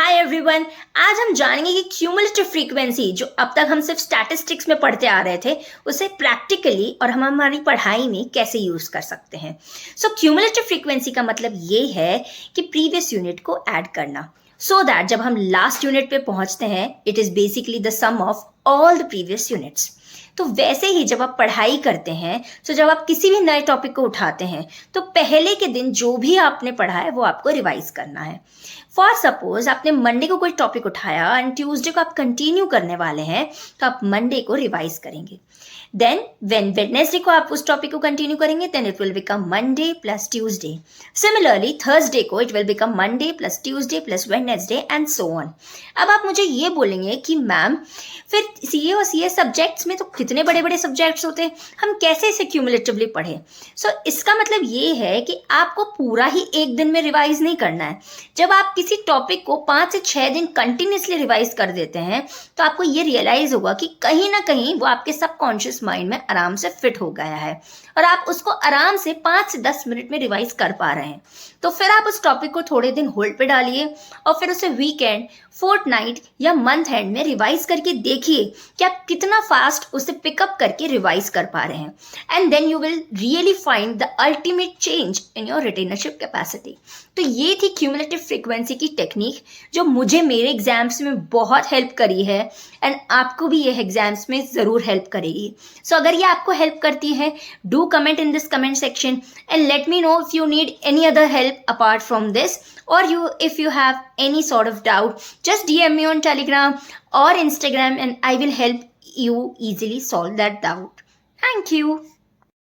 Hi everyone. आज हम जानेंगे कि क्यूमुलेटिव फ्रीक्वेंसी जो अब तक हम सिर्फ स्टैटिस्टिक्स में पढ़ते आ रहे थे उसे प्रैक्टिकली और हम हमारी पढ़ाई में कैसे यूज कर सकते हैं। सो क्यूमुलेटिव फ्रीक्वेंसी का मतलब ये है कि प्रीवियस यूनिट को ऐड करना सो दैट जब हम लास्ट यूनिट पे पहुंचते हैं it is basically the sum of all the previous units. तो वैसे ही जब आप पढ़ाई करते हैं तो जब आप किसी भी नए टॉपिक को उठाते हैं तो पहले के दिन जो भी आपने पढ़ा है वो आपको रिवाइज करना है। फॉर सपोज आपने मंडे को कोई टॉपिक उठाया एंड ट्यूसडे को आप कंटिन्यू करने वाले हैं तो आप मंडे को रिवाइज करेंगे। देन व्हेन वेडनेसडे को आप उस टॉपिक को कंटिन्यू करेंगे then it will become Monday plus Tuesday. Similarly Thursday को it will become Monday plus Tuesday plus Wednesday and so on. अब आप मुझे ये बोलेंगे कि मैम फिर सीए और सीएस सब्जेक्ट्स में तो कितने बड़े बड़े सब्जेक्ट्स होते हैं, हम कैसे इसे क्यूमुलेटिवली पढ़ें। सो इसका मतलब ये है कि आपको पूरा ही एक दिन में रिवाइज नहीं करना है। जब आप किसी टॉपिक को 5 से 6 दिन कंटिन्यूसली रिवाइज कर देते हैं तो आपको ये रियलाइज होगा कि कहीं ना कहीं वो आपके सबकॉन्शियस माइंड में आराम से फिट हो गया है और आप उसको आराम से 5 से 10 मिनट में रिवाइज कर पा रहे हैं। तो फिर आप उस टॉपिक को थोड़े दिन होल्ड पे डालिए और फिर उसे वीकेंड, फोर्टनाइट या मंथ एंड में रिवाइज करके देखिए कि आप कितना फास्ट उसे पिकअप करके रिवाइज कर पा रहे हैं। And then you will really find the ultimate change in your retainership capacity. तो ये थी क्यूमुलेटिव फ्रीक्वेंसी की टेक्निक जो मुझे मेरे एग्जाम्स में बहुत हेल्प करी है एंड आपको भी ये एग्जाम्स में ज़रूर हेल्प करेगी। सो अगर ये आपको हेल्प करती है do comment in this comment section and let me know if you need any other help apart from this, or if you have any sort of doubt just DM me on Telegram or Instagram and I will help you easily solve that doubt. Thank you.